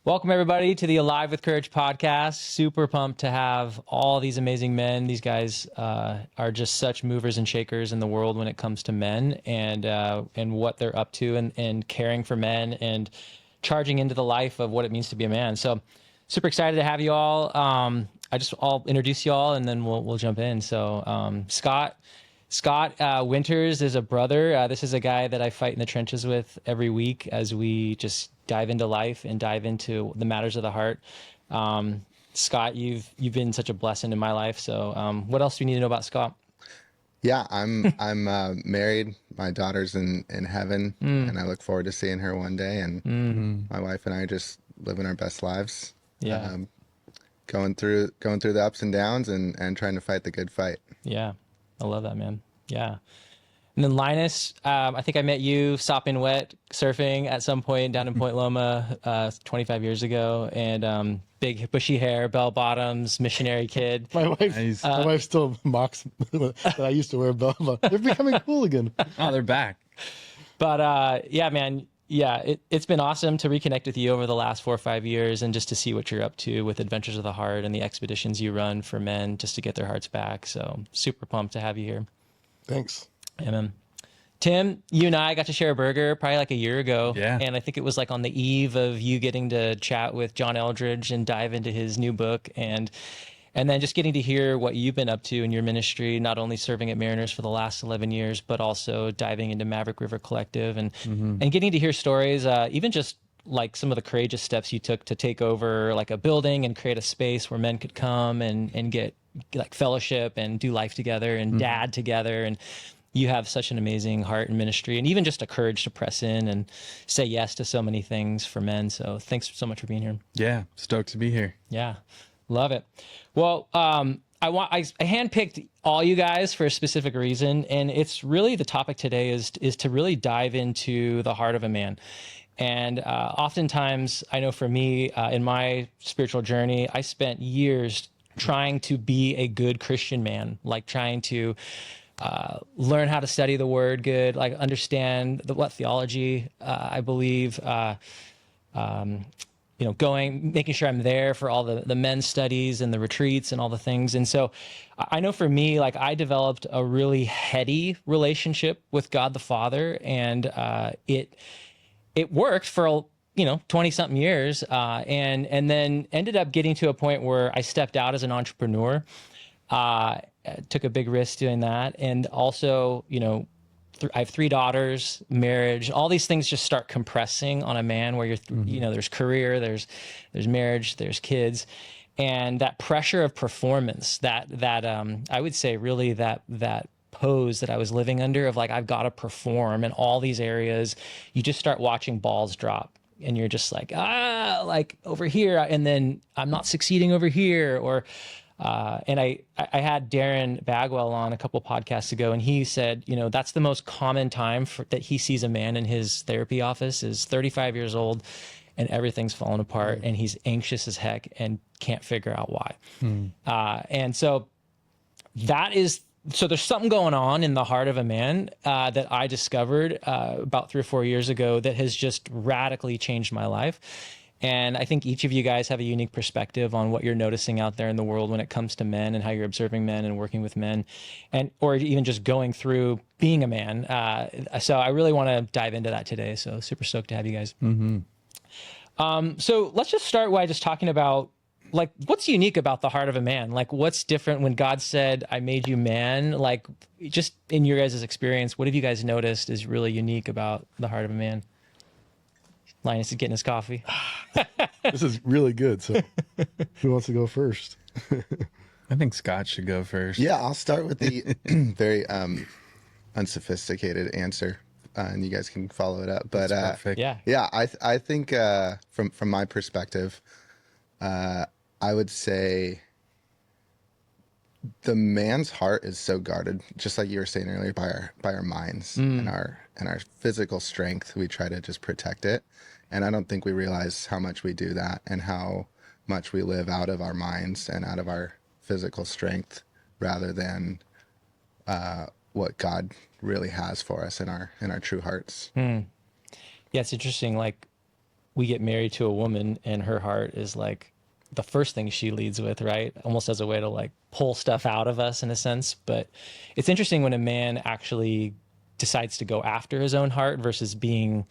Welcome, everybody, to the Alive with Courage podcast. Super pumped to have all these amazing men. These guys are just such movers and shakers in the world when it comes to men and what they're up to and caring for men and charging into the life of what it means to be a man. So super excited to have you all. I'll introduce you all and then we'll jump in. So Scott Winters is a brother. This is a guy that I fight in the trenches with every week as we just dive into life and dive into the matters of the heart. Scott, you've been such a blessing in my life. So what else do you need to know about Scott? Yeah, I'm married. My daughter's in heaven, and I look forward to seeing her one day. And my wife and I are just living our best lives. Yeah. Going through the ups and downs and trying to fight the good fight. Yeah. I love that, man. Yeah. And then Linus, I think I met you sopping wet surfing at some point down in Point Loma 25 years ago. And big bushy hair, bell bottoms, missionary kid. My wife still mocks that I used to wear bell bottoms. They're becoming cool again. Oh, they're back. But yeah, man. Yeah, it's been awesome to reconnect with you over the last 4 or 5 years and just to see what you're up to with Adventures of the Heart and the expeditions you run for men just to get their hearts back. So super pumped to have you here. Thanks. Amen. Tim, you and I got to share a burger probably like a year ago. Yeah. And I think it was like on the eve of you getting to chat with John Eldridge and dive into his new book and then just getting to hear what you've been up to in your ministry, not only serving at Mariners for the last 11 years, but also diving into Maverick River Collective and getting to hear stories, even just like some of the courageous steps you took to take over like a building and create a space where men could come and get like fellowship and do life together and dad together. And you have such an amazing heart and ministry and even just a courage to press in and say yes to so many things for men. So thanks so much for being here. Yeah, stoked to be here. Yeah. Love it. Well, I handpicked all you guys for a specific reason, and it's really the topic today is to really dive into the heart of a man. And oftentimes, I know for me, in my spiritual journey, I spent years trying to be a good Christian man, like trying to learn how to study the word good, like understand what theology I believe, making sure I'm there for all the men's studies and the retreats and all the things. And so I know for me, like I developed a really heady relationship with God the Father, and it worked for 20 something years, and then ended up getting to a point where I stepped out as an entrepreneur, took a big risk doing that, and also I have 3 daughters, marriage, all these things just start compressing on a man where there's career, there's marriage, there's kids, and that pressure of performance that I would say really that pose that I was living under of like, I've got to perform in all these areas. You just start watching balls drop and you're just like, like over here. And then I'm not succeeding over here and I had Darren Bagwell on a couple podcasts ago, and he said, that's the most common time that he sees a man in his therapy office is 35 years old and everything's falling apart and he's anxious as heck and can't figure out why. And so so there's something going on in the heart of a man that I discovered about 3 or 4 years ago that has just radically changed my life. And I think each of you guys have a unique perspective on what you're noticing out there in the world when it comes to men and how you're observing men and working with men, or even just going through being a man. So I really want to dive into that today. So super stoked to have you guys. So let's just start by just talking about like what's unique about the heart of a man. Like what's different when God said, "I made you man." Like just in your guys' experience, what have you guys noticed is really unique about the heart of a man? Linus is getting his coffee. This is really good. So who wants to go first? I think Scott should go first. Yeah, I'll start with the very unsophisticated answer, and you guys can follow it up. But Perfect. Yeah. I think from my perspective, I would say the man's heart is so guarded, just like you were saying earlier, by our minds and our physical strength. We try to just protect it, and I don't think we realize how much we do that and how much we live out of our minds and out of our physical strength rather than what God really has for us in our true hearts. Yeah, it's interesting. Like we get married to a woman and her heart is like the first thing she leads with, right? Almost as a way to like pull stuff out of us in a sense. But it's interesting when a man actually decides to go after his own heart versus being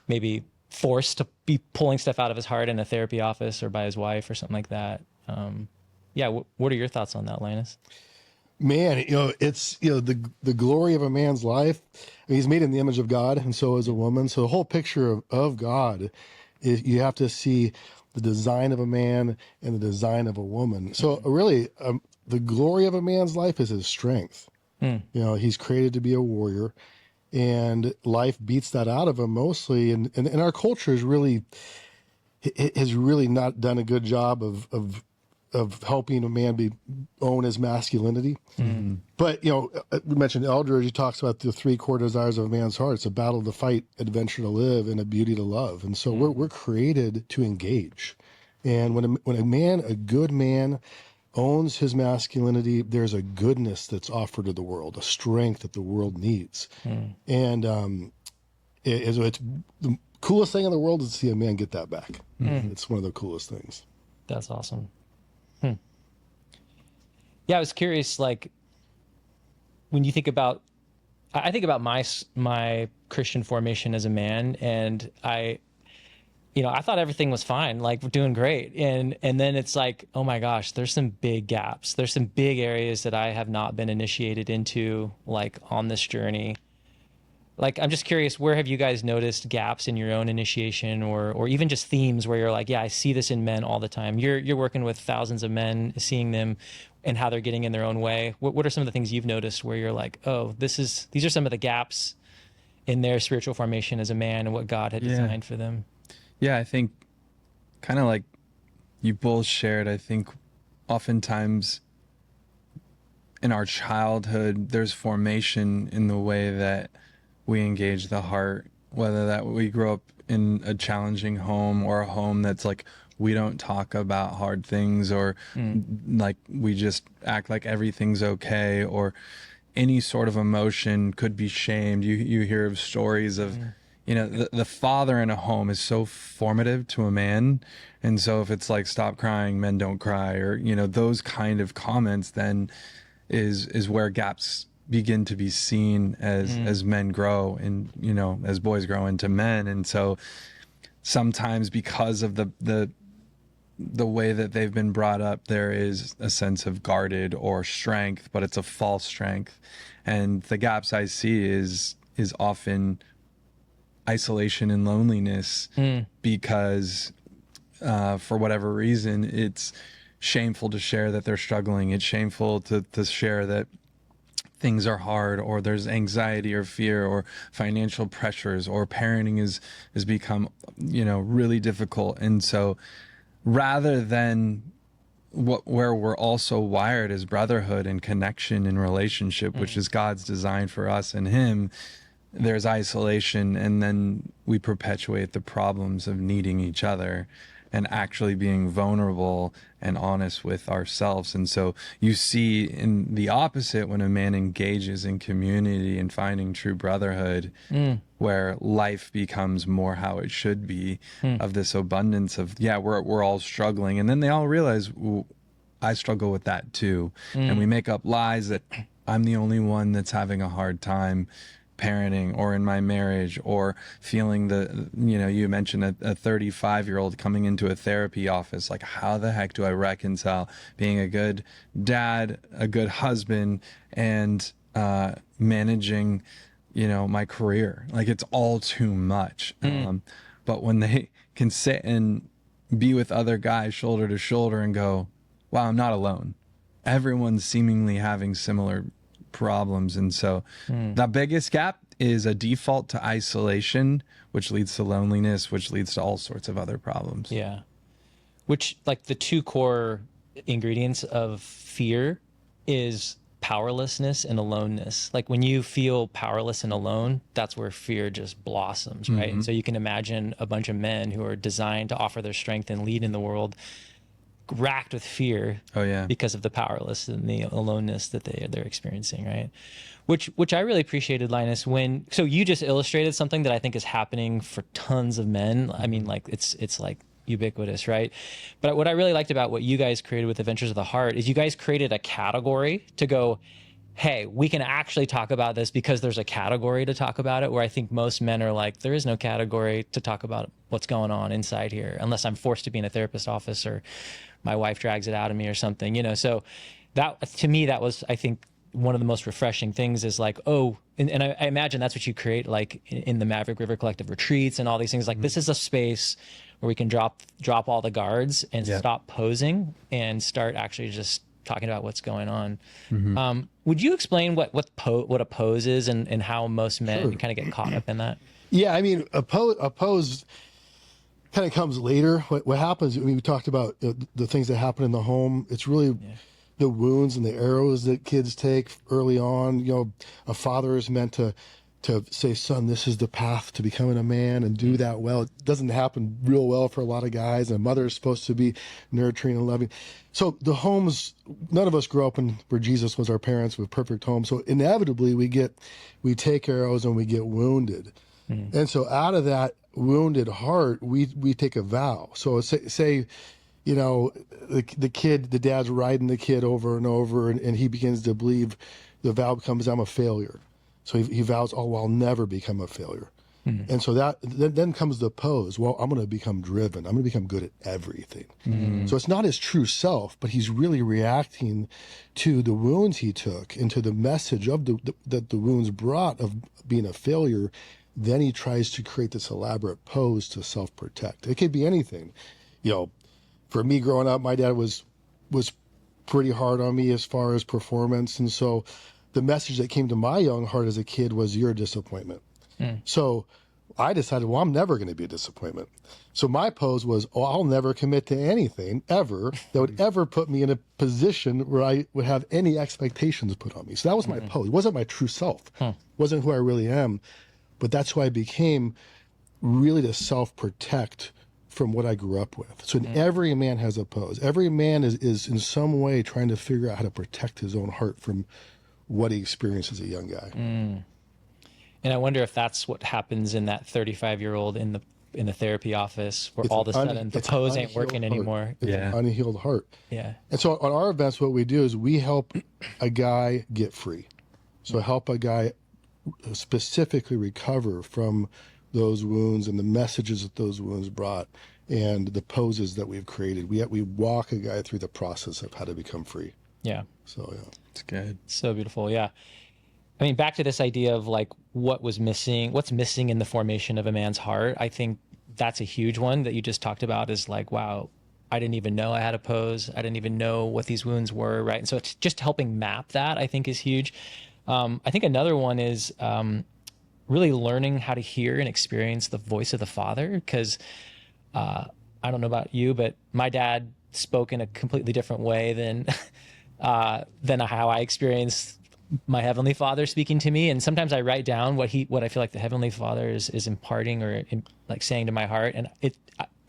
maybe forced to be pulling stuff out of his heart in a therapy office or by his wife or something like that. What are your thoughts on that, Linus? Man, it's the glory of a man's life. I mean, he's made in the image of God, and so is a woman. So the whole picture of God is you have to see the design of a man and the design of a woman. So really, the glory of a man's life is his strength. He's created to be a warrior, and life beats that out of him mostly. And our culture is really has really not done a good job of helping a man own his masculinity. But, we mentioned Eldridge, he talks about the three core desires of a man's heart. It's a battle to fight, adventure to live, and a beauty to love. And so we're created to engage. And when a good man owns his masculinity, there's a goodness that's offered to the world, a strength that the world needs. And it's the coolest thing in the world is to see a man get that back. It's one of the coolest things. That's awesome. Yeah, I was curious, like, when you think about, I think about my Christian formation as a man, and I thought everything was fine, like we're doing great. And then it's like, oh my gosh, there's some big gaps. There's some big areas that I have not been initiated into, like on this journey. Like, I'm just curious, where have you guys noticed gaps in your own initiation or even just themes where you're like, yeah, I see this in men all the time. You're working with thousands of men, seeing them and how they're getting in their own way. What are some of the things you've noticed where you're like, oh, these are some of the gaps in their spiritual formation as a man and what God had designed for them? Yeah, I think kind of like you both shared, I think oftentimes in our childhood, there's formation in the way that we engage the heart, whether that we grow up in a challenging home or a home that's like, we don't talk about hard things, or like we just act like everything's okay, or any sort of emotion could be shamed. You hear of stories of, the father in a home is so formative to a man. And so if it's like, stop crying, men don't cry, or, those kind of comments, then is where gaps begin to be seen as men grow and, as boys grow into men. And so sometimes because of the way that they've been brought up, there is a sense of guarded or strength, but it's a false strength. And the gaps I see is often isolation and loneliness, because for whatever reason, it's shameful to share that they're struggling. It's shameful to share that things are hard, or there's anxiety or fear or financial pressures, or parenting has become, really difficult. And so rather than where we're also wired as brotherhood and connection and relationship, which is God's design for us and him, there's isolation, and then we perpetuate the problems of needing each other and actually being vulnerable and honest with ourselves. And so you see in the opposite, when a man engages in community and finding true brotherhood, where life becomes more how it should be, of this abundance of, we're all struggling. And then they all realize, I struggle with that too. And we make up lies that I'm the only one that's having a hard time parenting or in my marriage, or feeling you mentioned a 35-year-old coming into a therapy office, like, how the heck do I reconcile being a good dad, a good husband, and managing my career? Like, it's all too much. But when they can sit and be with other guys shoulder to shoulder and go, wow, I'm not alone, everyone's seemingly having similar problems. And so the biggest gap is a default to isolation, which leads to loneliness, which leads to all sorts of other problems. Yeah. Which, like, the two core ingredients of fear is powerlessness and aloneness. Like, when you feel powerless and alone, that's where fear just blossoms, right? And so you can imagine a bunch of men who are designed to offer their strength and lead in the world, racked with fear Oh yeah. because of the powerless and the aloneness that they're experiencing, right? Which I really appreciated, Linus, so you just illustrated something that I think is happening for tons of men. I mean, like it's like ubiquitous, right? But what I really liked about what you guys created with Adventures of the Heart is you guys created a category to go, hey, we can actually talk about this because there's a category to talk about it, where I think most men are like, there is no category to talk about what's going on inside here unless I'm forced to be in a therapist's office or my wife drags it out of me or something, so that, to me, that was, I think, one of the most refreshing things is like, and I imagine that's what you create, like in the Maverick River Collective retreats and all these things. Like, this is a space where we can drop all the guards and stop posing and start actually just talking about what's going on. Would you explain what a pose is and how most men kind of get caught up in that? Yeah, I mean, a pose kind of comes later. What happens, we talked about the things that happen in the home. It's really the wounds and the arrows that kids take early on. A father is meant to say, son, this is the path to becoming a man, and do that well. It doesn't happen real well for a lot of guys. And a mother is supposed to be nurturing and loving. So the homes, none of us grew up where Jesus was our parents with perfect homes. So inevitably we take arrows and we get wounded. And so out of that wounded heart, we take a vow. So say the dad's riding the kid over and over, and he begins to believe, the vow becomes, I'm a failure. So he vows, I'll never become a failure. And so then comes the pose. Well, I'm going to become driven. I'm going to become good at everything. So it's not his true self, but he's really reacting to the wounds he took and to the message of that the wounds brought of being a failure. Then he tries to create this elaborate pose to self-protect. It could be anything. For me growing up, my dad was pretty hard on me as far as performance. And so the message that came to my young heart as a kid was, you're a disappointment. So I decided, I'm never going to be a disappointment. So my pose was, I'll never commit to anything ever that would ever put me in a position where I would have any expectations put on me. So that was my pose. It wasn't my true self. It wasn't who I really am. But that's who I became, really to self-protect from what I grew up with. So every man has a pose. Every man is in some way trying to figure out how to protect his own heart from what he experienced as a young guy. And I wonder if that's what happens in that 35-year-old in the therapy office, where all of a sudden the pose ain't working anymore. It's an unhealed heart. Yeah. And so on our events, what we do is we help a guy get free. So help a guy specifically recover from those wounds and the messages that those wounds brought and the poses that we've created. We walk a guy through the process of how to become free. Yeah. So yeah. It's good. So beautiful. Yeah. I mean, back to this idea of like what's missing in the formation of a man's heart. I think that's a huge one that you just talked about, is like, wow, I didn't even know I had a pose. I didn't even know what these wounds were. Right. And so it's just helping map that, I think, is huge. I think another one is really learning how to hear and experience the voice of the Father. Because I don't know about you, but my dad spoke in a completely different way than how I experienced my Heavenly Father speaking to me. And sometimes I write down what I feel like the Heavenly Father is imparting or like saying to my heart. And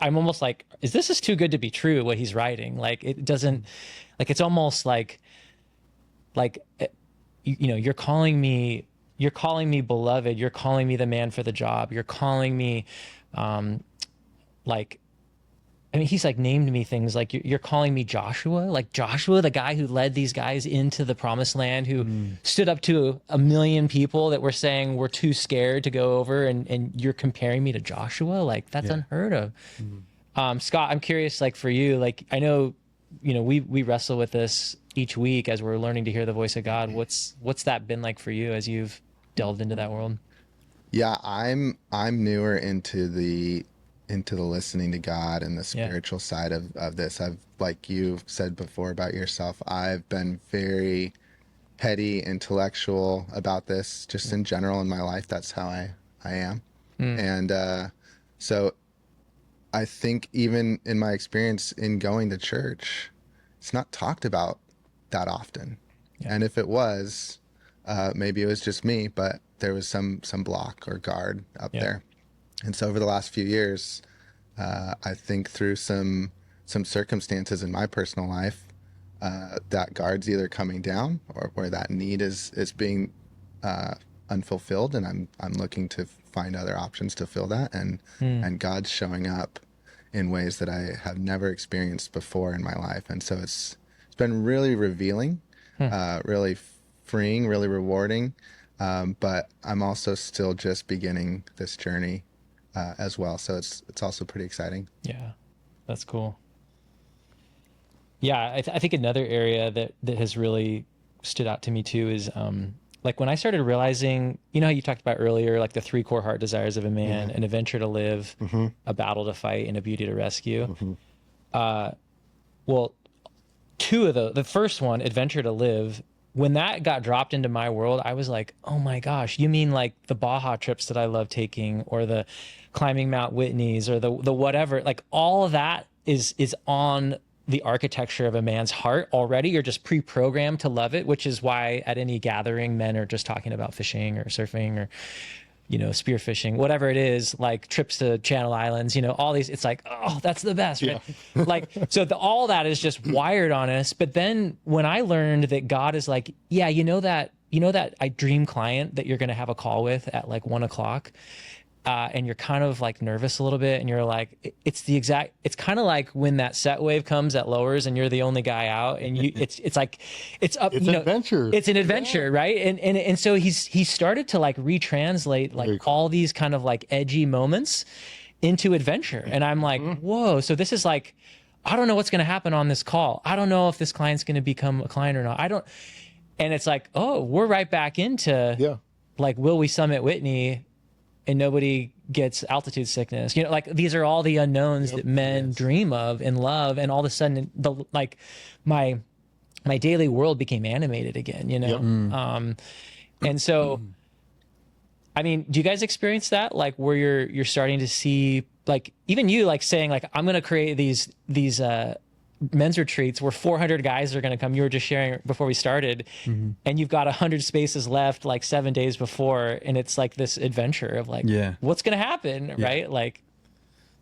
I'm almost like, is this too good to be true, what he's writing? Like, it doesn't, like, it's almost like, you're calling me beloved. You're calling me the man for the job. You're calling me, he's like named me things like, you're calling me Joshua, like Joshua, the guy who led these guys into the promised land, who stood up to a million people that were saying we're too scared to go over. And you're comparing me to Joshua. Like, that's unheard of. Scott, I'm curious, like for you, like, I know, we wrestle with this each week as we're learning to hear the voice of God. What's that been like for you as you've delved into that world? Yeah, I'm newer into the listening to God and the spiritual side of this. I've, like you've said before about yourself, I've been very heady, intellectual about this just in general in my life. That's how I am. And so I think even in my experience in going to church, it's not talked about that often. And if it was, maybe it was just me, but there was some block or guard up there. And so over the last few years, I think through some some circumstances in my personal life that guard's either coming down or where that need is being unfulfilled, and I'm looking to find other options to fill that, and God's showing up in ways that I have never experienced before in my life. And so it's been really revealing, really freeing, really rewarding. But I'm also still just beginning this journey as well. So it's also pretty exciting. Yeah, that's cool. Yeah, I think another area that has really stood out to me too is like when I started realizing, you know how you talked about earlier, like the 3 core heart desires of a man: an adventure to live, a battle to fight, and a beauty to rescue. Well, 2 of the first one, adventure to live, when that got dropped into my world, I was like, oh my gosh, you mean like the Baja trips that I love taking, or the climbing Mount Whitney's, or the whatever, like all of that is on the architecture of a man's heart already. You're just pre-programmed to love it, which is why at any gathering, men are just talking about fishing or surfing or, you know, spearfishing, whatever it is, like trips to Channel Islands, you know, all these, it's like, oh, that's the best, right? Yeah. Like, so all that is just wired on us. But then when I learned that God is like, yeah, you know that I dream client that you're going to have a call with at like 1:00, and you're kind of like nervous a little bit, and you're like, it's kind of like when that set wave comes at lowers and you're the only guy out, and it's like, it's up, It's you know, adventure. it's an adventure, right? And so he started to like retranslate like all these kind of like edgy moments into adventure. And I'm like, whoa, so this is like, I don't know what's going to happen on this call. I don't know if this client's going to become a client or not. And it's like, oh, we're right back into like, will we summit Whitney and nobody gets altitude sickness? You know, like these are all the unknowns that men dream of and love. And all of a sudden my daily world became animated again, you know? And so, I mean, do you guys experience that? Like where you're starting to see, like even you like saying like, I'm going to create these men's retreats where 400 guys are going to come. You were just sharing before we started, and you've got 100 spaces left like 7 days before. And it's like this adventure of like, what's going to happen? Right. Like,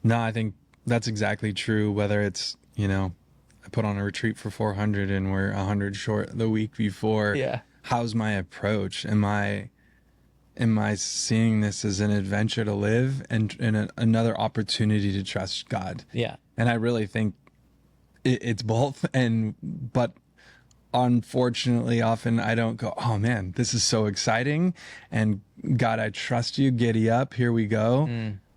no, I think that's exactly true. Whether it's, you know, I put on a retreat for 400 and we're 100 short the week before. Yeah. How's my approach? Am I seeing this as an adventure to live and another opportunity to trust God? Yeah. And I really think it's both. But unfortunately, often I don't go, oh man, this is so exciting. And God, I trust you. Giddy up. Here we go.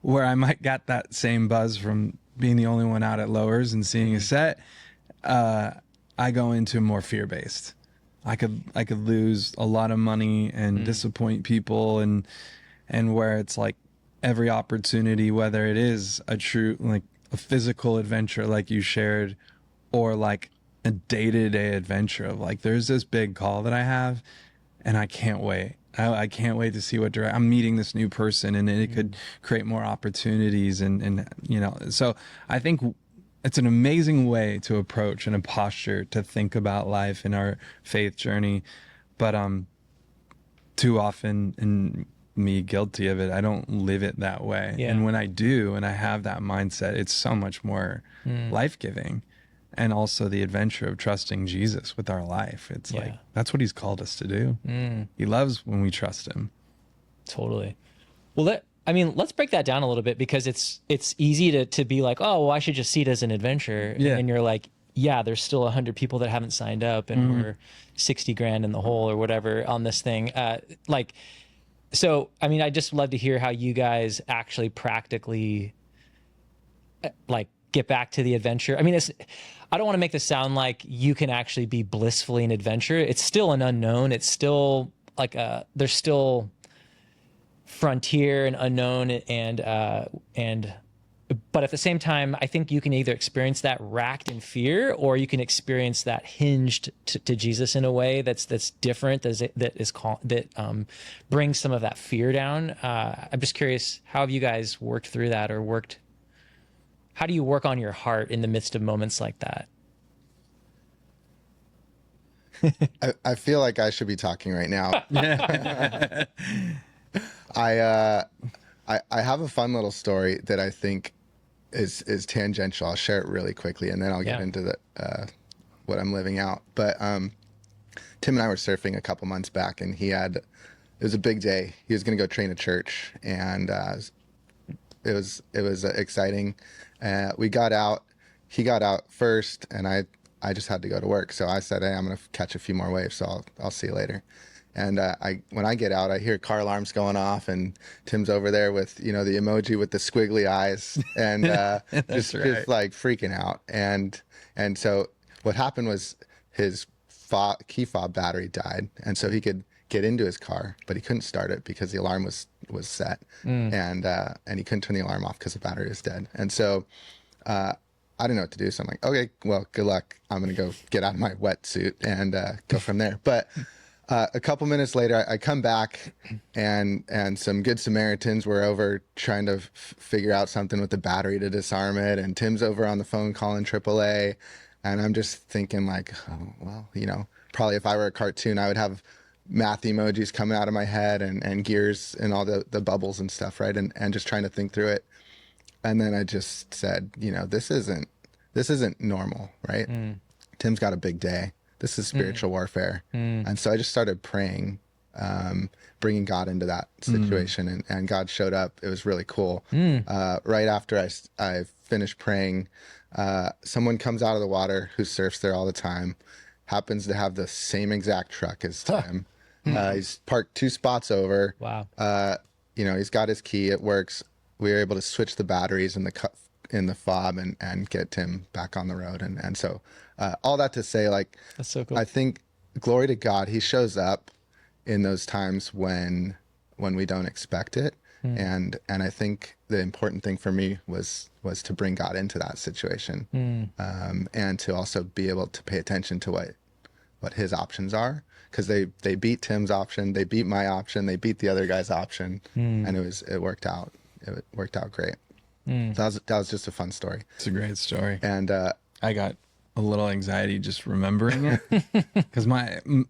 Where I might get that same buzz from being the only one out at lowers and seeing a set. I go into more fear-based. I could lose a lot of money and disappoint people, and where it's like every opportunity, whether it is a true, like a physical adventure like you shared, or like a day-to-day adventure of like, there's this big call that I have and I can't wait. I can't wait to see what I'm meeting this new person, and it could create more opportunities and you know, so I think it's an amazing way to approach and a posture to think about life in our faith journey. But too often, and me guilty of it, I don't live it that way. Yeah. And when I do, and I have that mindset, it's so much more life-giving. And also the adventure of trusting Jesus with our life. It's like, that's what he's called us to do. He loves when we trust him. Totally. Well, let's break that down a little bit, because it's easy to be like, oh, well, I should just see it as an adventure. Yeah. And you're like, yeah, there's still 100 people that haven't signed up, and we're 60 grand in the hole or whatever on this thing. So, I mean, I just love to hear how you guys actually practically like get back to the adventure. I mean, I don't want to make this sound like you can actually be blissfully an adventure. It's still an unknown. It's still like there's still frontier and unknown, and but at the same time, I think you can either experience that racked in fear, or you can experience that hinged to Jesus in a way that's different, that brings some of that fear down. I'm just curious, how have you guys worked through that, or how do you work on your heart in the midst of moments like that? I feel like I should be talking right now. I have a fun little story that I think is tangential. I'll share it really quickly, and then I'll get into the what I'm living out. But Tim and I were surfing a couple months back, and it was a big day. He was going to go train a church, and it was exciting. We got out. He got out first, and I just had to go to work. So I said, hey, I'm going to catch a few more waves, so I'll see you later. And when I get out, I hear car alarms going off, and Tim's over there with, the emoji with the squiggly eyes, and just like freaking out. And so what happened was his key fob battery died, and so he could get into his car, but he couldn't start it because the alarm was set, and he couldn't turn the alarm off because the battery was dead. And so I didn't know what to do. So I'm like, okay, well, good luck. I'm going to go get out of my wetsuit and go from there. But a couple minutes later, I come back, and some good Samaritans were over trying to figure out something with the battery to disarm it. And Tim's over on the phone calling AAA. And I'm just thinking like, oh, well, probably if I were a cartoon, I would have math emojis coming out of my head and gears and all the bubbles and stuff, right? And just trying to think through it. And then I just said, this isn't normal, right? Tim's got a big day. This is spiritual warfare. And so I just started praying, bringing God into that situation, and God showed up. It was really cool. Right after I finished praying, someone comes out of the water who surfs there all the time, happens to have the same exact truck as Tim. He's parked 2 spots over. Wow. He's got his key. It works. We were able to switch the batteries in the fob and get Tim back on the road. And so all that to say, like, that's so cool. I think glory to God, he shows up in those times when we don't expect it. And I think the important thing for me was to bring God into that situation, and to also be able to pay attention to what his options are, because they beat Tim's option, they beat my option, they beat the other guy's option, and it worked out. It worked out great. That was just a fun story. It's a great story. And I got a little anxiety just remembering it, because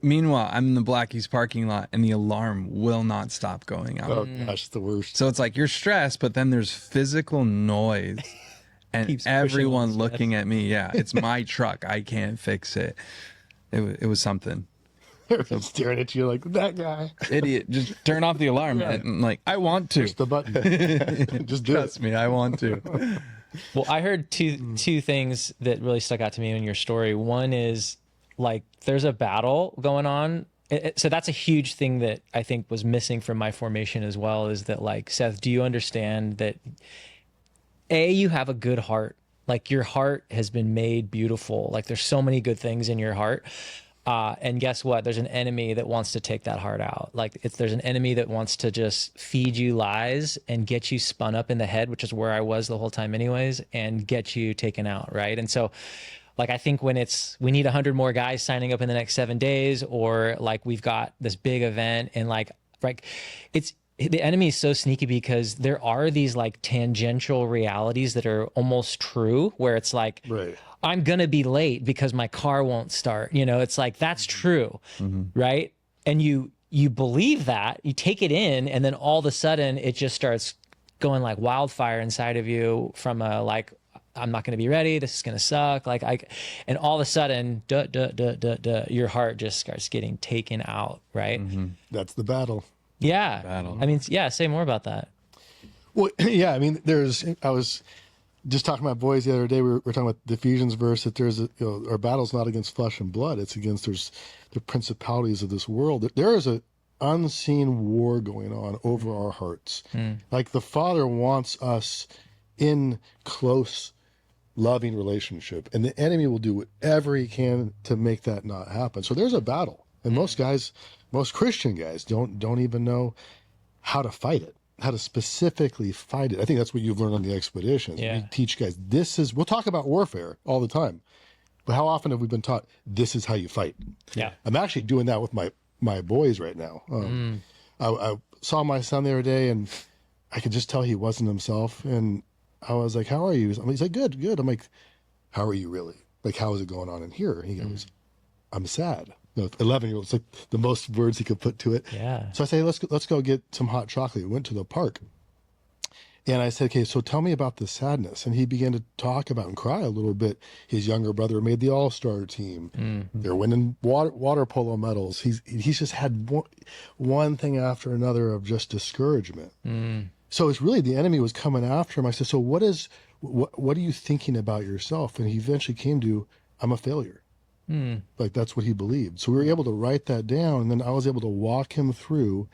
meanwhile I'm in the Blackie's parking lot and the alarm will not stop going out. Oh gosh, it's the worst. So it's like you're stressed, but then there's physical noise and everyone looking at me. Yeah, it's my truck. I can't fix it. It was something. Everyone's staring at you like, that guy. Idiot, just turn off the alarm. Yeah. I'm like, I want to. Push the button. Just do Trust me, I want to. Well, I heard two things that really stuck out to me in your story. One is, like, there's a battle going on. So that's a huge thing that I think was missing from my formation as well, is that, like, Seth, do you understand that you have a good heart? Like, your heart has been made beautiful. Like, there's so many good things in your heart. And guess what? There's an enemy that wants to take that heart out. Like, there's an enemy that wants to just feed you lies and get you spun up in the head, which is where I was the whole time anyways, and get you taken out, right? And so, like, I think when we need 100 more guys signing up in the next 7 days, or like we've got this big event, and like the enemy is so sneaky, because there are these like tangential realities that are almost true, where it's like, Right. I'm going to be late because my car won't start. It's like, that's true. Right. And you believe that, you take it in, and then all of a sudden it just starts going like wildfire inside of you from like, I'm not going to be ready. This is going to suck. And all of a sudden, your heart just starts getting taken out. Right. That's the battle. Yeah. Battle. I mean, yeah. Say more about that. Well, yeah, I mean, I was just talking to my boys the other day. We were talking about the Ephesians verse, that there's our battle's not against flesh and blood. It's against the principalities of this world. There is an unseen war going on over our hearts. Like, the Father wants us in close, loving relationship, and the enemy will do whatever he can to make that not happen. So there's a battle, and most Christian guys don't even know how to fight it, how to specifically fight it. I think that's what you've learned on the expeditions. Yeah. We teach guys, we'll talk about warfare all the time, but how often have we been taught this is how you fight? Yeah. I'm actually doing that with my boys right now. I saw my son the other day, and I could just tell he wasn't himself. And I was like, how are you? He's like, good. I'm like, how are you really? Like, how is it going on in here? And he goes, I'm sad. 11-year-old, it's like the most words he could put to it. Yeah. So I say, let's go get some hot chocolate. We went to the park, And I said, okay, so tell me about the sadness. And he began to talk about and cry a little bit. His younger brother made the all-star team. They're winning water polo medals. He's just had one thing after another of just discouragement. So it's really the enemy was coming after him. I said, so what are you thinking about yourself? And he eventually came to, I'm a failure. Like that's what he believed. So we were able to write that down. And then I was able to walk him through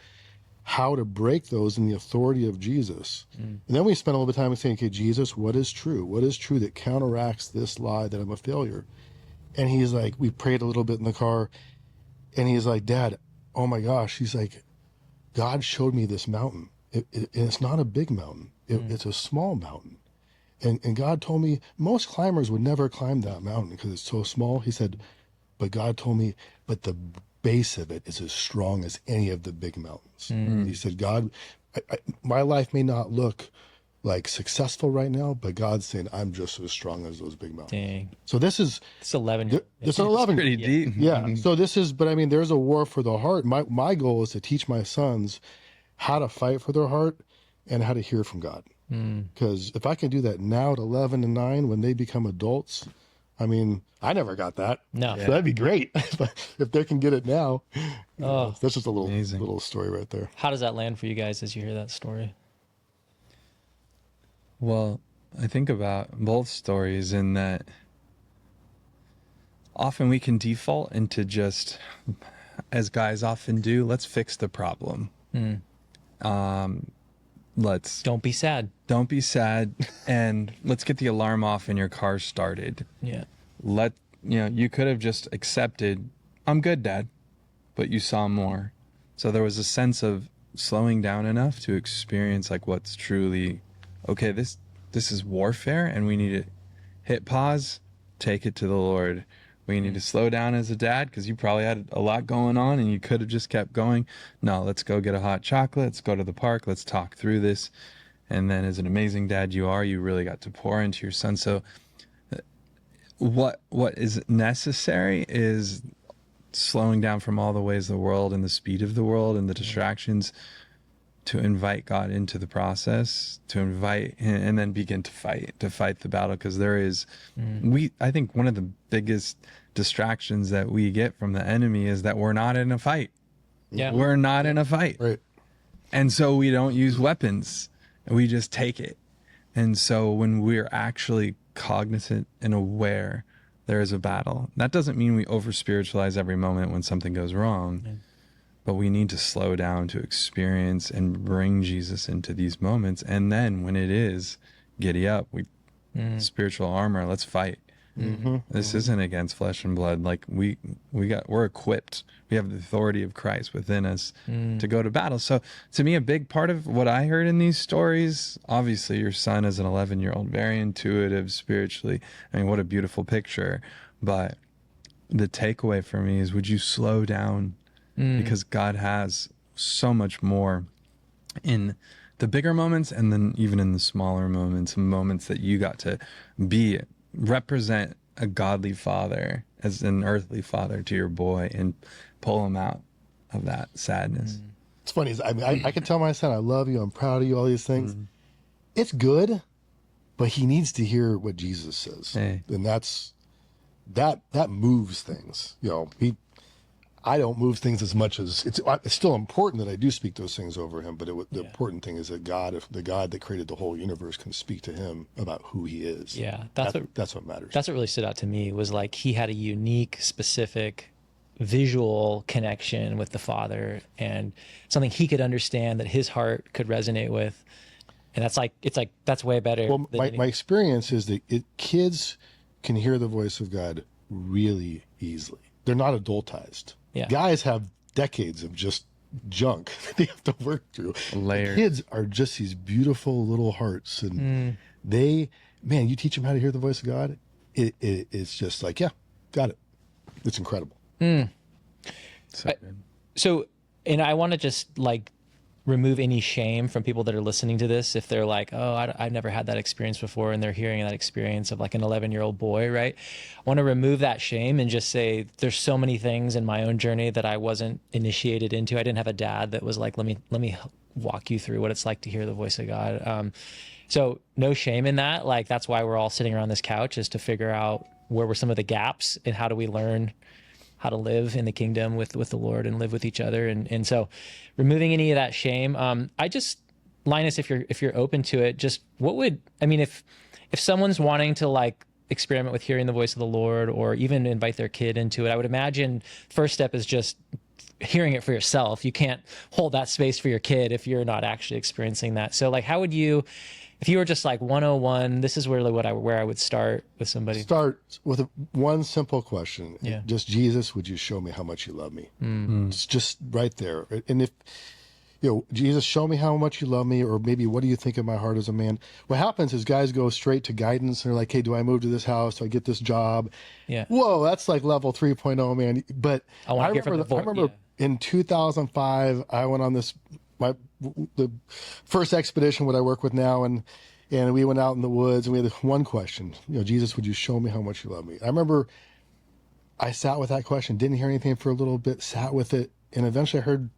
how to break those in the authority of Jesus. And then we spent a little bit of time saying, okay, Jesus, what is true? What is true that counteracts this lie that I'm a failure? And he's like, we prayed a little bit in the car, and he's like, Dad, oh my gosh. He's like, God showed me this mountain. And it's not a big mountain. It's a small mountain. And God told me most climbers would never climb that mountain because it's so small. He said, but God told me, but the base of it is as strong as any of the big mountains. He said, God, my life may not look like successful right now, but God's saying I'm just as strong as those big mountains. Dang. So this is It's 11. this is 11. Pretty deep. Yeah. So this is, but I mean, there's a war for the heart. My goal is to teach my sons how to fight for their heart and how to hear from God. Because if I can do that now at 11 and 9, when they become adults, I mean, I never got that. No. So that'd be great. But if they can get it now, that's just a Amazing. little story right there. How does that land for you guys as you hear that story? Well, I think about both stories in that often we can default into just, as guys often do, let's fix the problem. Don't be sad. Don't be sad, and let's get the alarm off and your car started. Yeah. You could have just accepted, I'm good, Dad, but you saw more. So there was a sense of slowing down enough to experience like what's truly, okay, this is warfare, and we need to hit pause, take it to the Lord. We need to slow down as a dad because you probably had a lot going on and you could have just kept going. No, let's go get a hot chocolate. Let's go to the park. Let's talk through this. And then as an amazing dad you are, you really got to pour into your son. So what is necessary is slowing down from all the ways of the world and the speed of the world and the distractions to invite God into the process, to invite him, and then begin to fight the battle. Because there is, I think one of the biggest distractions that we get from the enemy is that we're not in a fight. Yeah. We're not in a fight. Right. And so we don't use weapons, and we just take it. And so when we're actually cognizant and aware there is a battle, that doesn't mean we over spiritualize every moment when something goes wrong. But we need to slow down to experience and bring Jesus into these moments. And then when it is, giddy up, spiritual armor, let's fight. This isn't against flesh and blood. Like we're equipped. We have the authority of Christ within us to go to battle. So to me, a big part of what I heard in these stories, obviously your son is an 11-year-old, very intuitive spiritually. I mean, what a beautiful picture. But the takeaway for me is, would you slow down? Because God has so much more in the bigger moments, and then even in the smaller moments that you got to represent a godly father as an earthly father to your boy and pull him out of that sadness. It's funny. I mean, I can tell my son, I love you. I'm proud of you. All these things. It's good, but he needs to hear what Jesus says. Hey. And that moves things. I don't move things as much as it's still important that I do speak those things over him. But the important thing is that the God that created the whole universe can speak to him about who he is. Yeah. That's what matters. That's what really stood out to me, was like he had a unique, specific visual connection with the Father, and something he could understand that his heart could resonate with. And that's way better. Well, my experience is that kids can hear the voice of God really easily. They're not adultized. Yeah. Guys have decades of just junk that they have to work through. Layer. Kids are just these beautiful little hearts, and you teach them how to hear the voice of God. It's just like, yeah, got it. It's incredible. So good. So, and I want to just like remove any shame from people that are listening to this. If they're like, oh, I've never had that experience before, and they're hearing that experience of like an 11-year-old boy, right? I want to remove that shame and just say there's so many things in my own journey that I wasn't initiated into. I didn't have a dad that was like, let me walk you through what it's like to hear the voice of God. So no shame in that. Like, that's why we're all sitting around this couch, is to figure out where were some of the gaps and how do we learn how to live in the kingdom with the Lord and live with each other. And so removing any of that shame. Linus, if you're open to it, just if someone's wanting to like experiment with hearing the voice of the Lord, or even invite their kid into it, I would imagine first step is just hearing it for yourself. You can't hold that space for your kid if you're not actually experiencing that. So like, how would you, if you were just like 101, this is really where I would start with somebody. Start with one simple question. Yeah. Just, Jesus, would you show me how much you love me? It's just right there. And if, Jesus, show me how much you love me, or maybe what do you think of my heart as a man? What happens is guys go straight to guidance, and they're like, hey, do I move to this house? Do I get this job? Yeah. Whoa, that's like level 3.0, man. But I remember in 2005, I went on the first expedition what I work with now, and we went out in the woods, and we had this one question, Jesus, would you show me how much you love me? I remember I sat with that question, didn't hear anything for a little bit, sat with it, and eventually I heard,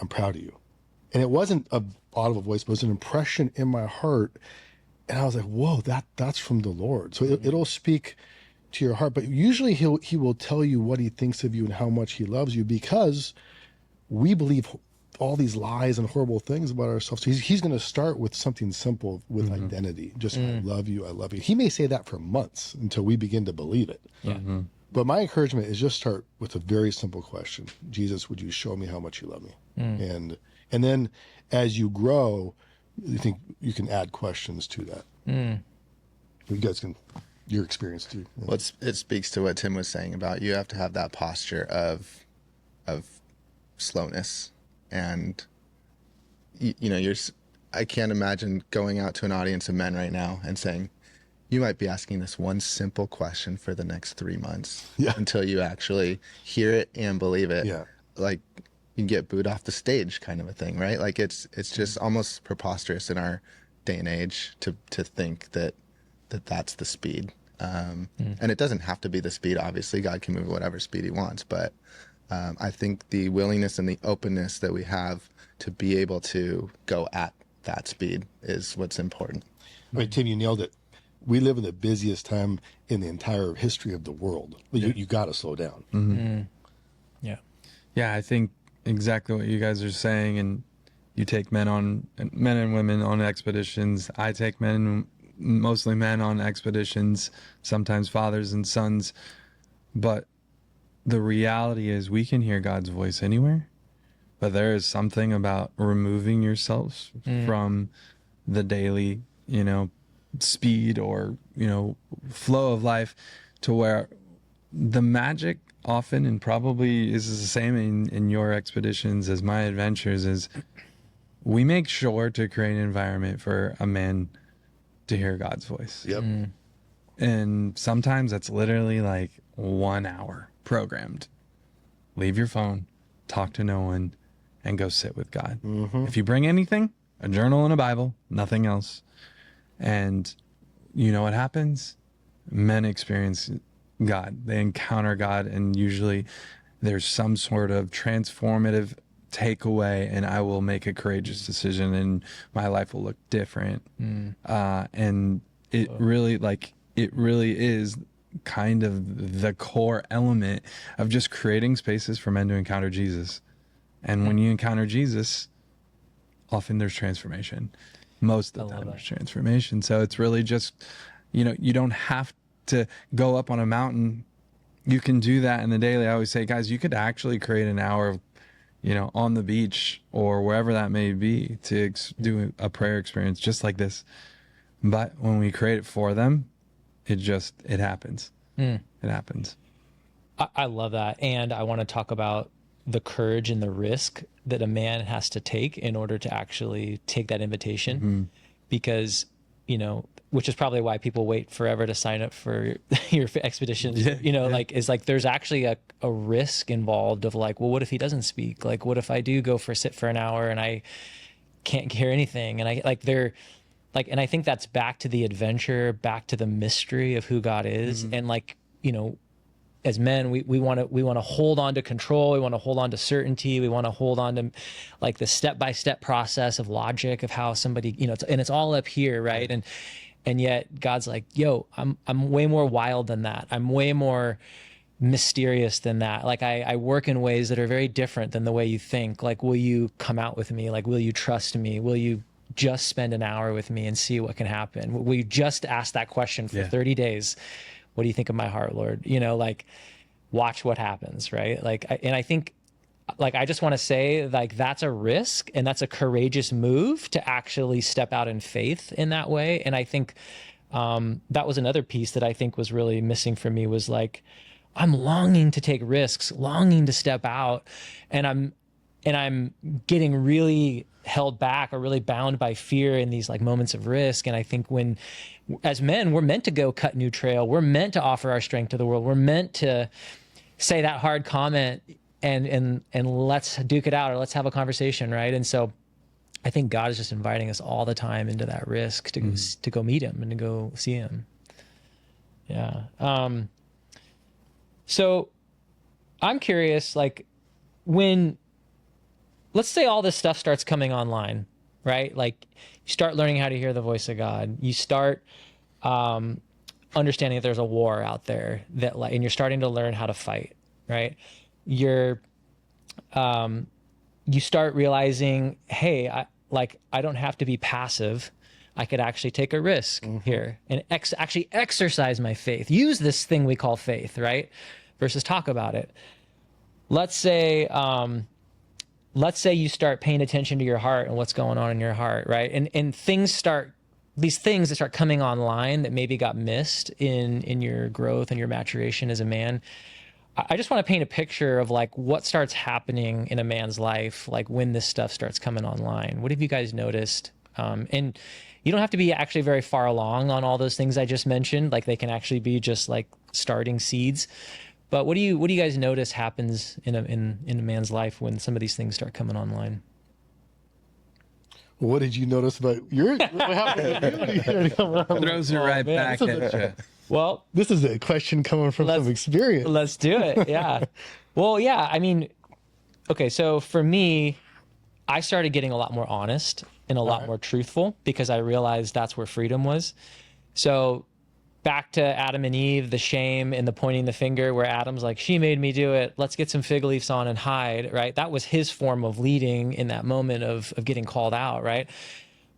I'm proud of you. And it wasn't an audible voice, but it was an impression in my heart. And I was like, whoa, that's from the Lord. So it'll speak to your heart. But usually he will tell you what he thinks of you and how much he loves you, because we believe all these lies and horrible things about ourselves. So he's going to start with something simple, with identity. Just, I love you, I love you. He may say that for months until we begin to believe it. Yeah. But my encouragement is just start with a very simple question. Jesus, would you show me how much you love me? And then as you grow, you think you can add questions to that. You guys can, your experience too. Well, it speaks to what Tim was saying about, you have to have that posture of slowness. And, I can't imagine going out to an audience of men right now and saying, you might be asking this one simple question for the next 3 months until you actually hear it and believe it. Yeah. Like, you can get booed off the stage kind of a thing, right? Like, it's just almost preposterous in our day and age to think that's the speed. And it doesn't have to be the speed. Obviously, God can move at whatever speed he wants. But I think the willingness and the openness that we have to be able to go at that speed is what's important. Right, Tim, you nailed it. We live in the busiest time in the entire history of the world. You got to slow down. Yeah. Yeah, I think exactly what you guys are saying. And you take men and women on expeditions. I take mostly men on expeditions, sometimes fathers and sons. But the reality is we can hear God's voice anywhere. But there is something about removing yourselves from the daily, speed or, flow of life, to where the magic often, and probably is the same in your expeditions as my adventures, is we make sure to create an environment for a man to hear God's voice. Yep. And sometimes that's literally like 1 hour programmed. Leave your phone, talk to no one, and go sit with God. If you bring anything, a journal and a Bible, nothing else. And you know what happens? Men experience God. They encounter God, and usually there's some sort of transformative takeaway, and I will make a courageous decision, and my life will look different. And it really is kind of the core element of just creating spaces for men to encounter Jesus. And when you encounter Jesus, often there's transformation. Most of the time there's transformation. So it's really just, you don't have to go up on a mountain. You can do that in the daily. I always say, guys, you could actually create an hour of, on the beach or wherever that may be to do a prayer experience just like this. But when we create it for them, it happens. It happens. I love that. And I want to talk about the courage and the risk that a man has to take in order to actually take that invitation, because, which is probably why people wait forever to sign up for your expeditions, there's actually a risk involved of like, well, what if he doesn't speak? Like, what if I do go sit for an hour and I can't hear anything? And and I think that's back to the adventure, back to the mystery of who God is. And as men, we want to hold on to control. We want to hold on to certainty. We want to hold on to like the step-by-step process of logic of how somebody, and it's all up here, right? And yet God's like, yo, I'm way more wild than that. I'm way more mysterious than that. Like I work in ways that are very different than the way you think. Like, will you come out with me? Like, will you trust me? Will you just spend an hour with me and see what can happen? Will you just ask that question for 30 days? What do you think of my heart, Lord? Like, watch what happens, right? Like, I think, like, I just want to say, like, that's a risk and that's a courageous move to actually step out in faith in that way. And I think that was another piece that I think was really missing for me, was like, I'm longing to take risks, longing to step out, and I'm getting really held back or really bound by fear in these like moments of risk. And I think when, as men, we're meant to go cut new trail. We're meant to offer our strength to the world. We're meant to say that hard comment and let's duke it out, or let's have a conversation, right? And so I think God is just inviting us all the time into that risk to go meet him and to go see him. Yeah. So I'm curious, like, when, let's say all this stuff starts coming online, right? Like, you start learning how to hear the voice of God. You start understanding that there's a war out there that, like, and you're starting to learn how to fight, right? You start realizing, hey, I don't have to be passive. I could actually take a risk here and actually exercise my faith. Use this thing we call faith, right? Versus talk about it. Let's say you start paying attention to your heart and what's going on in your heart, right? And these things that start coming online that maybe got missed in your growth and your maturation as a man. I just want to paint a picture of like what starts happening in a man's life, like when this stuff starts coming online. What have you guys noticed? And you don't have to be actually very far along on all those things I just mentioned. Like, they can actually be just like starting seeds. But what do you guys notice happens in a man's life when some of these things start coming online? What did you notice about what happened? Throws it right back at you. Well, this is a question coming from some experience. Let's do it. Yeah. Well, yeah. I mean, okay. So for me, I started getting a lot more honest and a lot more truthful because I realized that's where freedom was. So back to Adam and Eve, the shame and the pointing the finger, where Adam's like, she made me do it. Let's get some fig leaves on and hide, right? That was his form of leading in that moment of getting called out, right?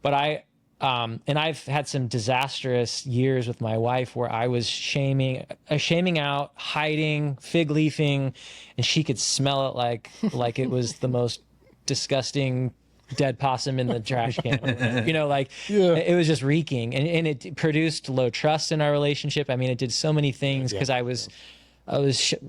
But I've had some disastrous years with my wife where I was shaming out, hiding, fig leafing, and she could smell it like it was the most disgusting dead possum in the trash can. It was just reeking, and it produced low trust in our relationship. I mean, it did so many things because I was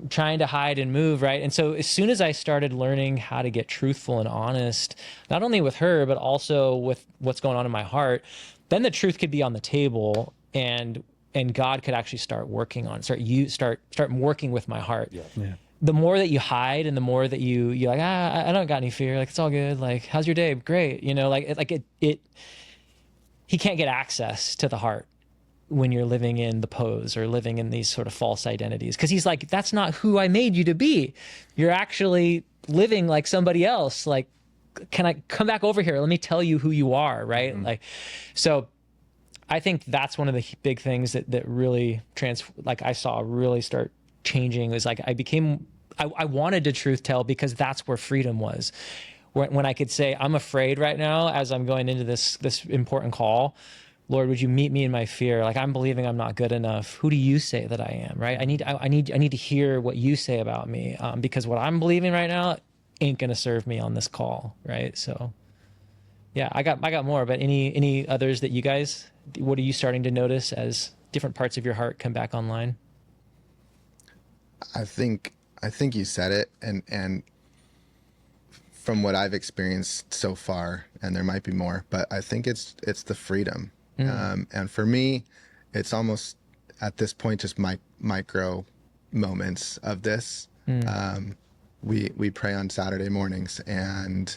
trying to hide and move, right? And so as soon as I started learning how to get truthful and honest, not only with her, but also with what's going on in my heart, then the truth could be on the table, and God could actually start working on it, start working with my heart. Yeah. The more that you hide and the more that you're like, I don't got any fear. Like, it's all good. Like, how's your day? Great. He can't get access to the heart when you're living in the pose or living in these sort of false identities. Cause he's like, that's not who I made you to be. You're actually living like somebody else. Like, can I come back over here? Let me tell you who you are. Right. Mm-hmm. Like, so I think that's one of the big things that really I saw really start changing. Was like, I wanted to truth tell because that's where freedom was. When I could say, I'm afraid right now as I'm going into this important call, Lord, would you meet me in my fear? Like, I'm believing I'm not good enough. Who do you say that I am? Right? I need to hear what you say about me, because what I'm believing right now ain't gonna serve me on this call. Right? So yeah, I got more, but any others that you guys, what are you starting to notice as different parts of your heart come back online? I think you said it, and from what I've experienced so far, and there might be more, but I think it's the freedom. And for me, it's almost at this point just micro moments of this. We pray on Saturday mornings, and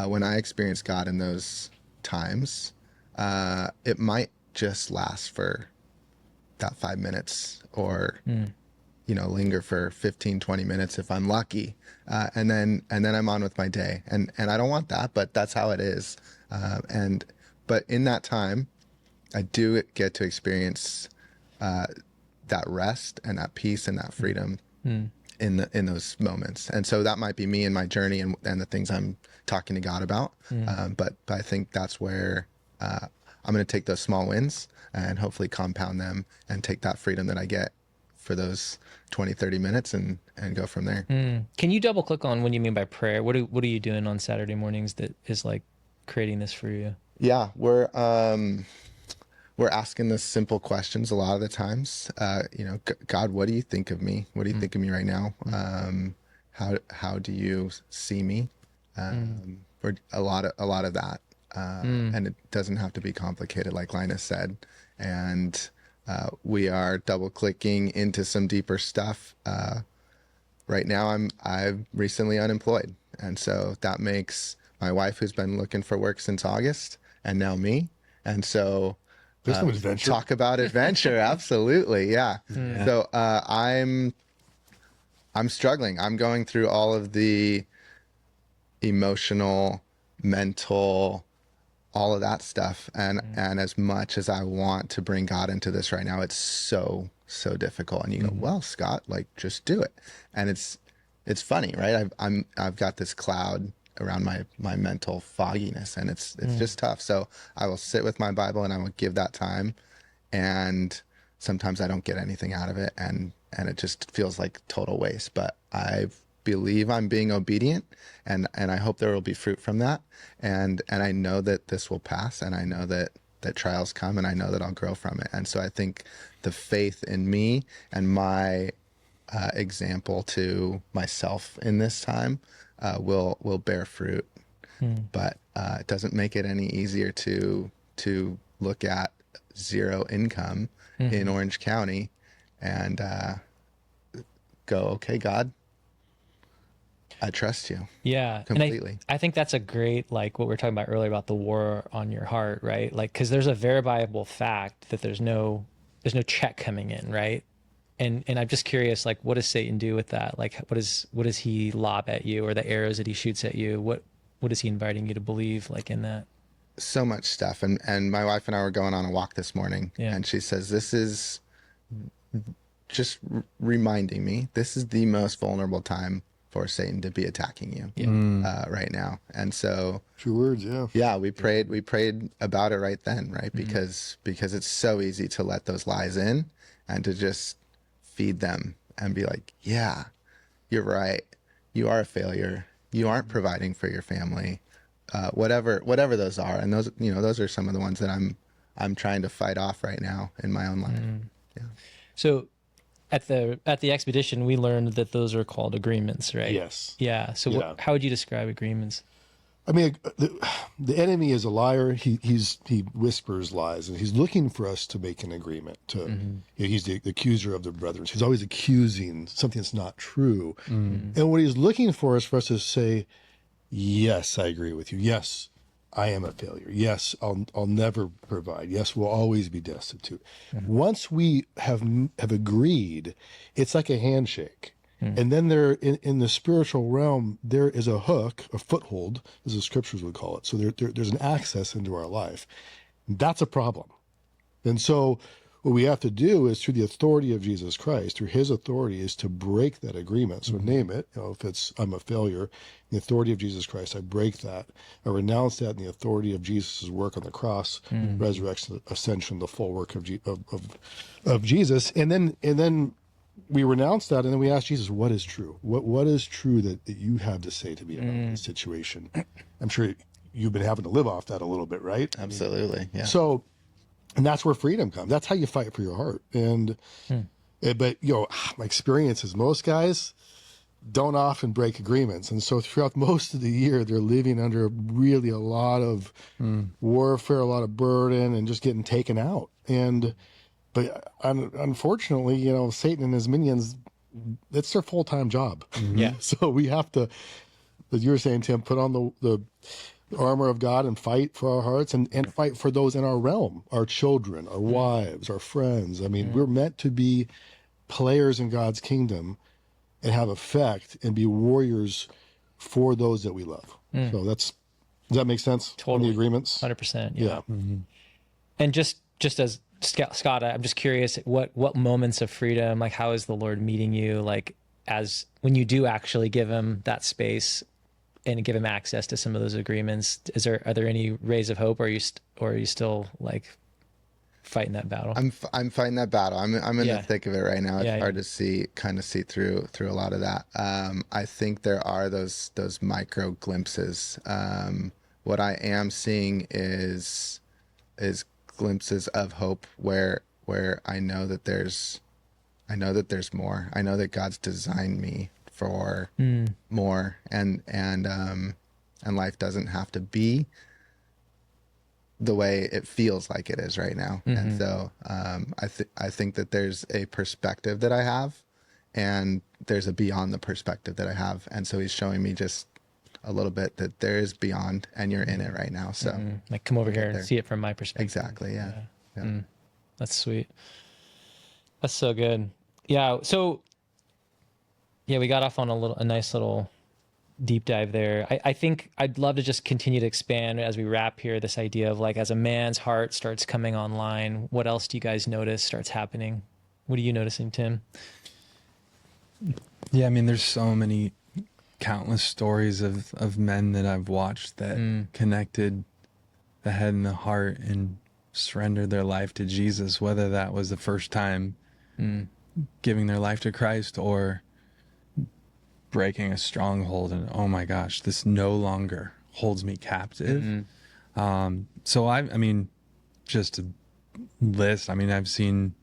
when I experience God in those times, it might just last for that 5 minutes, or linger for 15, 20 minutes if I'm lucky. And then I'm on with my day. And I don't want that, but that's how it is. But in that time, I do get to experience that rest and that peace and that freedom in those moments. And so that might be me in my journey and the things I'm talking to God about. But I think that's where I'm going to take those small wins and hopefully compound them and take that freedom that I get for those 20, 30 minutes and go from there. Can you double click on what you mean by prayer? What are you doing on Saturday mornings that is like creating this for you? Yeah, we're asking the simple questions a lot of the times. God, what do you think of me? What do you think of me right now? How do you see me? Or a lot of that. And it doesn't have to be complicated, like Linus said. And we are double clicking into some deeper stuff. Right now, I'm recently unemployed, and so that makes my wife, who's been looking for work since August, and now me. And so There's some adventure. Talk about adventure. Absolutely. Yeah. So I'm struggling. I'm going through all of the emotional, mental, all of that stuff. And as much as I want to bring God into this right now, it's so difficult. And you go, well, Scott, like, just do it. And it's funny, right? I've got this cloud around my mental fogginess, and it's just tough. So I will sit with my Bible and I will give that time, and sometimes I don't get anything out of it, and it just feels like total waste. But I believe I'm being obedient, and I hope there will be fruit from that, and I know that this will pass, and I know that trials come, and I know that I'll grow from it. And so I think the faith in me and my example to myself in this time will bear fruit. But it doesn't make it any easier to look at zero income in Orange County and go, okay, God, I trust you. Yeah, completely. And I think that's a great, like what we were talking about earlier about the war on your heart, right? Like, because there's a verifiable fact that there's no check coming in, right? And I'm just curious, like, what does Satan do with that? Like, what does he lob at you, or the arrows that he shoots at you? What is he inviting you to believe, like, in that? So much stuff. And my wife and I were going on a walk this morning, and she says, this is just reminding me, this is the most vulnerable time for Satan to be attacking you right now. And so True words, yeah. we prayed about it right then, right? Because it's so easy to let those lies in and to just feed them and be like, yeah, you're right. You are a failure. You aren't providing for your family. Whatever those are. And those are some of the ones that I'm trying to fight off right now in my own life. Yeah. So at the expedition, we learned that those are called agreements, right? Yes. Yeah. So how would you describe agreements? I mean, the enemy is a liar. He whispers lies, and he's looking for us to make an agreement. He's the accuser of the brethren. He's always accusing something that's not true. And what he's looking for is for us to say, yes, I agree with you. Yes, I am a failure. Yes, I'll never provide. Yes, we'll always be destitute. Once we have agreed, it's like a handshake. And then there, in the spiritual realm, there is a hook, a foothold, as the scriptures would call it. So there's an access into our life. That's a problem. And so what we have to do is, through the authority of Jesus Christ, through his authority, is to break that agreement. So name it, if it's, I'm a failure, in the authority of Jesus Christ, I break that. I renounce that in the authority of Jesus' work on the cross, resurrection, ascension, the full work of Jesus. And then we renounce that, and then we ask Jesus, what is true? What is true that you have to say to me about this situation? I'm sure you've been having to live off that a little bit, right? Absolutely. Yeah. So, and that's where freedom comes. That's how you fight for your heart. And, but my experience is most guys don't often break agreements. And so throughout most of the year, they're living under really a lot of warfare, a lot of burden, and just getting taken out. But unfortunately, Satan and his minions, it's their full-time job. Yeah. So we have to, as you were saying, Tim, put on the armor of God and fight for our hearts and fight for those in our realm, our children, our wives, our friends. I mean, we're meant to be players in God's kingdom and have effect and be warriors for those that we love. So does that make sense? Totally. In the agreements? 100%. Yeah. And just as Scott, I'm just curious, what moments of freedom, like how is the Lord meeting you, like as when you do actually give him that space and give him access to some of those agreements? Are there any rays of hope, or are you still like fighting that battle? I'm fighting that battle. I'm in Yeah. the thick of it right now. It's Yeah, hard to see through a lot of that. I think there are those micro glimpses. What I am seeing is glimpses of hope where I know that there's more. I know that God's designed me for more, and life doesn't have to be the way it feels like it is right now. And so I think that there's a perspective that I have, and there's a beyond the perspective that I have. And so he's showing me just a little bit that there is beyond, and you're in it right now. So Like come over here and see it from my perspective. exactly. Yeah. That's sweet. That's so good. Yeah. So yeah, we got off on a nice little deep dive there. I think I'd love to just continue to expand as we wrap here, this idea of like, as a man's heart starts coming online, what else do you guys notice starts happening? What are you noticing, Tim? Yeah, I mean, there's so many countless stories of men that I've watched that connected the head and the heart and surrendered their life to Jesus, whether that was the first time giving their life to Christ or breaking a stronghold and, oh my gosh, this no longer holds me captive. So I mean, just to list, I mean, I've seen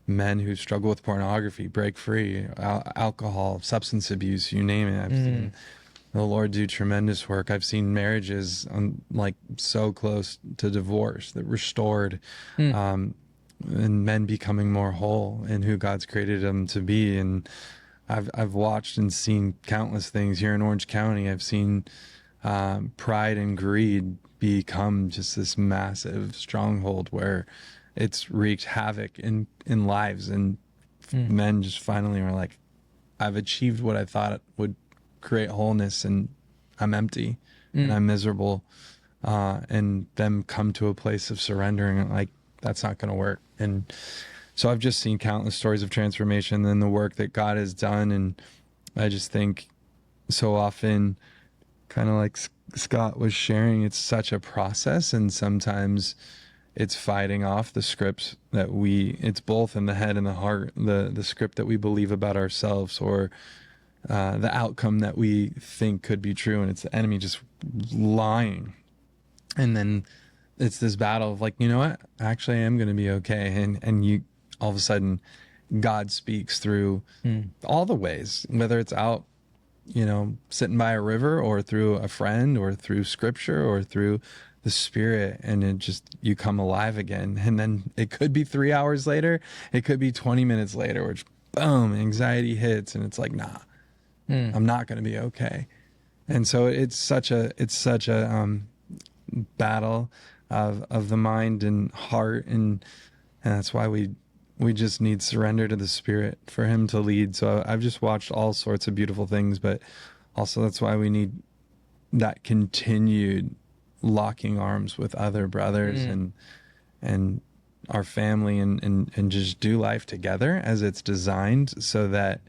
men who struggle with pornography break free, alcohol, substance abuse, you name it. I've seen the Lord do tremendous work. I've seen marriages like so close to divorce that restored, and men becoming more whole in who God's created them to be. And I've watched and seen countless things here in Orange County. I've seen pride and greed become just this massive stronghold where it's wreaked havoc in lives, and men just finally are like, I've achieved what I thought would create wholeness, and I'm empty and I'm miserable, and them come to a place of surrendering and like, that's not going to work. And so I've just seen countless stories of transformation and the work that God has done. And I just think so often, kind of like Scott was sharing, it's such a process, and sometimes it's fighting off the scripts that it's both in the head and the heart, the script that we believe about ourselves, or the outcome that we think could be true, and it's the enemy just lying. And then it's this battle of like, you know what, actually I am going to be okay. And you, all of a sudden, God speaks through all the ways, whether it's out, sitting by a river, or through a friend, or through scripture, or through the Spirit, and it just, you come alive again. And then it could be 3 hours later, it could be 20 minutes later, which boom, anxiety hits, and it's like, nah, I'm not going to be okay. And so it's such a battle of the mind and heart, and that's why we just need surrender to the Spirit for him to lead. So I've just watched all sorts of beautiful things, but also that's why we need that continued locking arms with other brothers and our family, and just do life together as it's designed, so that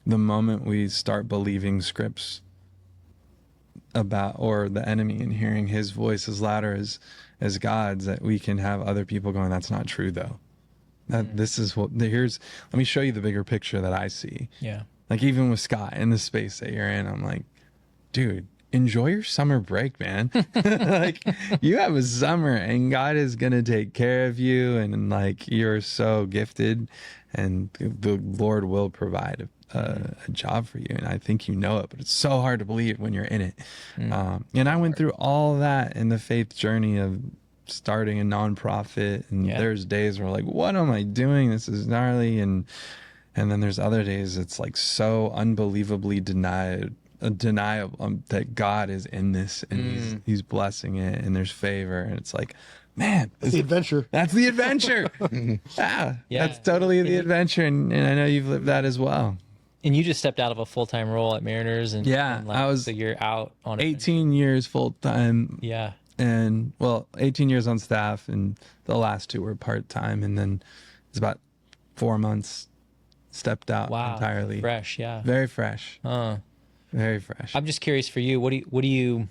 the moment we start believing scripts about, or the enemy, and hearing his voice as louder as God's, that we can have other people going, that's not true though. This is what, let me show you the bigger picture that I see. Yeah. Like even with Scott in the space that you're in, I'm like, dude, enjoy your summer break, man. Like, you have a summer, and God is going to take care of you. And like, you're so gifted, and the Lord will provide a job for you. And I think you know it, but it's so hard to believe when you're in it. And I went through all that in the faith journey of starting a nonprofit. And there's days where like, what am I doing? This is gnarly. And then there's other days it's like so unbelievably deniable that God is in this, and he's blessing it, and there's favor, and it's like, man, It's the adventure. that's the adventure. Yeah, Yeah. that's totally the adventure. And I know you've lived that as well. And you just stepped out of a full-time role at Mariners, and Yeah, and like, I was so you're out on 18 years full time. Yeah, And 18 years on staff, and the last 2 were part time. And then it's about 4 months stepped out wow, entirely. fresh, yeah. Very fresh. Very fresh. I'm just curious for you. What do you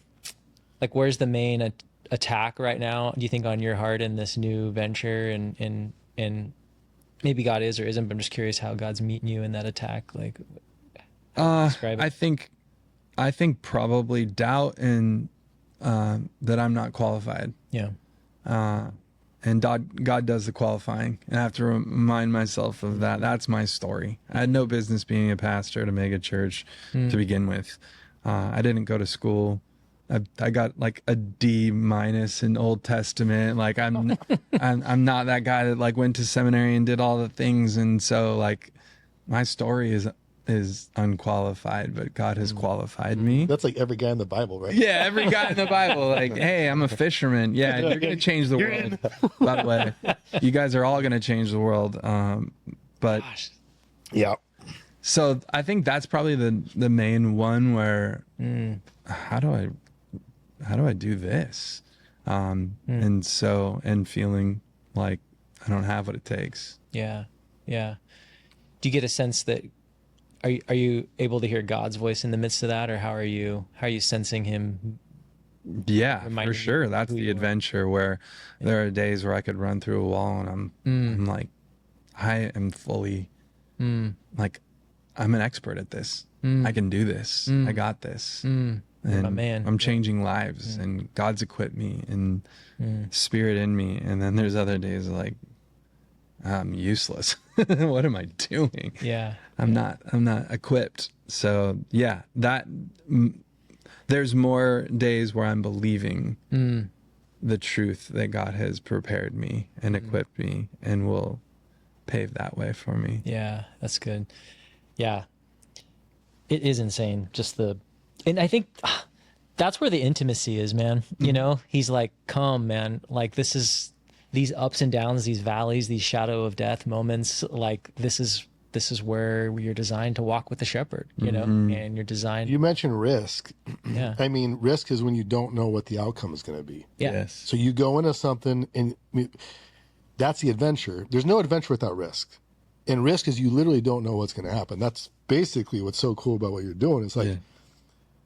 like? Where's the main attack right now? Do you think on your heart in this new venture, and maybe God is or isn't? But I'm just curious how God's meeting you in that attack. Like, describe it. I think probably doubt and that I'm not qualified. Yeah, And God does the qualifying. And I have to remind myself of that. That's my story. I had no business being a pastor at a mega church to begin with. I didn't go to school. I got like a D- in Old Testament. Like I'm not that guy that like went to seminary and did all the things. And so like my story is unqualified, but God has qualified me. That's like every guy in the Bible, right? Yeah, every guy in the Bible, like, hey, I'm a fisherman. Yeah, you're gonna change the world. By the way, you guys are all gonna change the world. But gosh, Yeah. so I think that's probably the main one where how do I do this? And feeling like I don't have what it takes. yeah. Do you get a sense that are you able to hear God's voice in the midst of that, or how are you sensing Him? Yeah, Reminding for you sure. That's who the you are. adventure where there are days where I could run through a wall and I'm like, I am fully like, I'm an expert at this. I can do this. I got this. And my man. I'm changing lives and God's equipped me and spirit in me. And then there's other days like, I'm useless. What am I doing? Yeah, I'm not equipped. So yeah, there's more days where I'm believing the truth that God has prepared me and equipped me and will pave that way for me. yeah. That's good. Yeah, it is insane. And I think that's where the intimacy is, man. You know, He's like, come, man. Like these ups and downs, these valleys, these shadow of death moments, like this is where you're designed to walk with the shepherd, you know, and you're designed. You mentioned risk. Yeah. I mean, risk is when you don't know what the outcome is going to be. Yeah. Yes. So you go into something and that's the adventure. There's no adventure without risk. And risk is you literally don't know what's going to happen. That's basically what's so cool about what you're doing. It's like,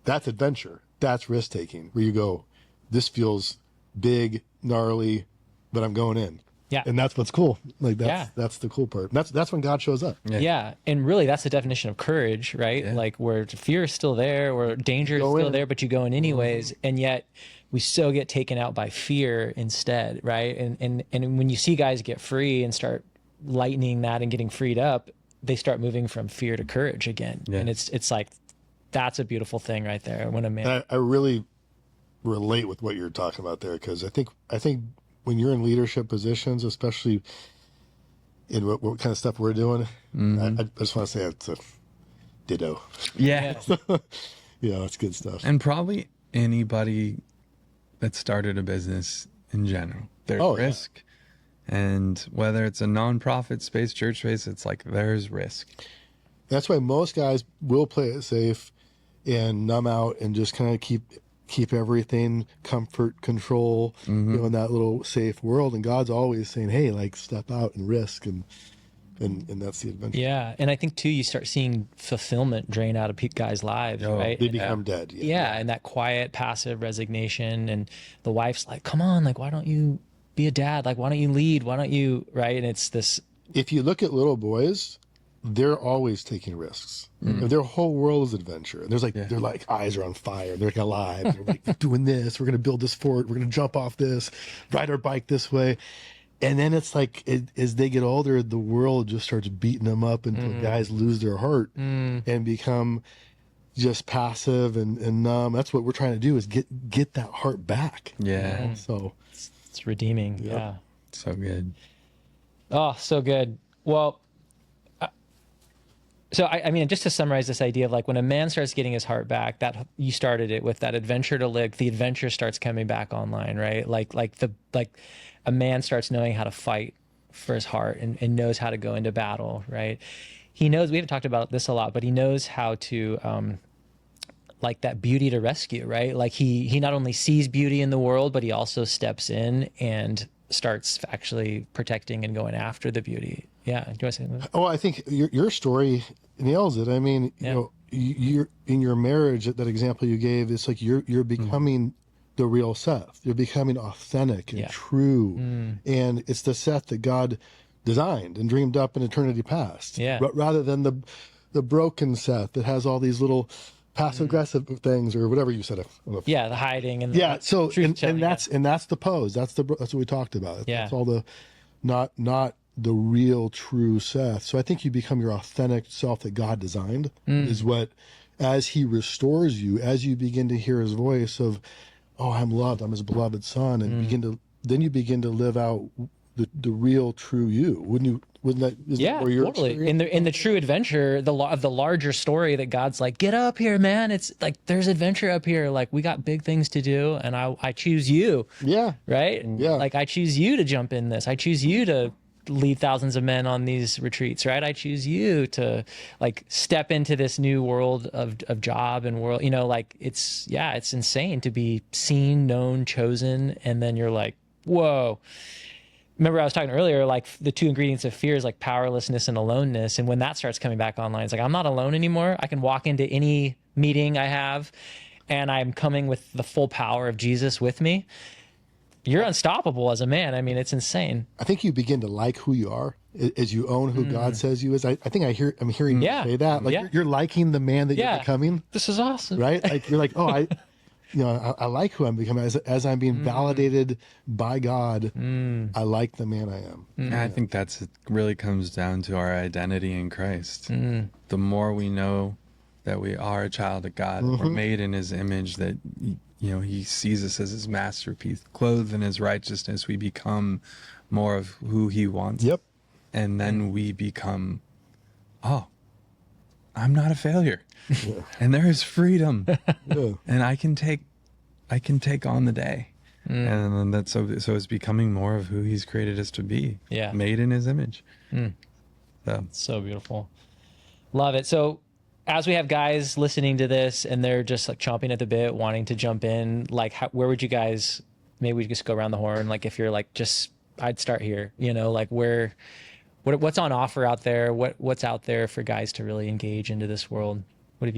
that's adventure. That's risk taking, where you go, this feels big, gnarly, but I'm going in. Yeah. And that's what's cool. Like Yeah. that's the cool part. That's when God shows up. Yeah. And really that's the definition of courage, right? Like where fear is still there, or danger is Go still in. there, but you go in anyways. And yet we so get taken out by fear instead, right? And when you see guys get free and start lightening that and getting freed up, they start moving from fear to courage again. Yeah. And it's like, that's a beautiful thing right there. When a man, I really relate with what you're talking about there, because I think when you're in leadership positions, especially in what kind of stuff we're doing, I just want to say it's a ditto. Yeah. Yeah, it's good stuff. And probably anybody that started a business in general, there's Oh, yeah. risk. And whether it's a nonprofit space, church space, it's like there's risk. That's why most guys will play it safe and numb out and just kind of keep everything comfort, control, you know, in that little safe world. And God's always saying, hey, like step out and risk, and that's the adventure. yeah. And I think too, you start seeing fulfillment drain out of guys' lives, right? They become dead. Yeah, and that quiet, passive resignation, and the wife's like, "Come on, like, why don't you be a dad? Like, why don't you lead? Why don't you?" Right? And it's this. If you look at little boys, they're always taking risks. Their whole world is adventure. And there's like their like eyes are on fire. They're like alive. They're like doing this. We're gonna build this fort. We're gonna jump off this, ride our bike this way. And then it's like as they get older, the world just starts beating them up until guys lose their heart and become just passive and numb. That's what we're trying to do, is get that heart back. Yeah. So It's redeeming. Yeah. So good. Oh, so good. Well, So I mean, just to summarize this idea of like when a man starts getting his heart back, that you started it with that adventure to live, the adventure starts coming back online, right? Like a man starts knowing how to fight for his heart and knows how to go into battle, right? He knows, we haven't talked about this a lot, but he knows how to, like that beauty to rescue, right? Like he not only sees beauty in the world, but he also steps in and starts actually protecting and going after the beauty. Yeah. Do you want to say something? Oh, I think your story nails it. I mean, Yeah. you know, you're in your marriage, that example you gave, it's like you're becoming the real Seth. You're becoming authentic and Yeah. true. And it's the Seth that God designed and dreamed up in eternity past. Yeah. Rather than the broken Seth that has all these little passive aggressive things or whatever you said. Yeah. The hiding and Yeah. the So, truth telling, and that's the pose. That's what we talked about. Yeah. That's all the, not the real true Seth. So I think you become your authentic self that God designed is what, as he restores you, as you begin to hear his voice of, oh, I'm loved, I'm his beloved son, and then you begin to live out the real true you. Wouldn't that, yeah, where your totally. experience? In the true adventure, of the larger story that God's like, get up here, man. It's like, there's adventure up here. Like we got big things to do and I choose you. Yeah. Right. Yeah. Like I choose you to jump in this. I choose you to lead thousands of men on these retreats, right? I choose you to like step into this new world of job and world, you know, like it's insane to be seen, known, chosen. And then you're like, whoa. Remember I was talking earlier, like the two ingredients of fear is like powerlessness and aloneness. And when that starts coming back online, it's like, I'm not alone anymore. I can walk into any meeting I have and I'm coming with the full power of Jesus with me. You're unstoppable as a man. I mean, it's insane. I think you begin to like who you are as you own who God says you is. I think I'm hearing Yeah. you say that. Like Yeah. you're liking the man that Yeah. you're becoming, This is awesome. right? Like you're like, oh, I like who I'm becoming as I'm being validated by God. I like the man I am. And I think it really comes down to our identity in Christ. The more we know that we are a child of God, that we're made in his image, that you know, he sees us as his masterpiece, clothed in his righteousness, we become more of who he wants. Yep. And then we become, oh, I'm not a failure. And there is freedom. Yeah. And I can take on the day. And then that's so it's becoming more of who he's created us to be. Yeah. Made in his image. So beautiful. Love it. So as we have guys listening to this and they're just like chomping at the bit, wanting to jump in, like where would you guys, maybe we just go around the horn. Like if you're like, I'd start here, you know, like what's on offer out there? What's out there for guys to really engage into this world? What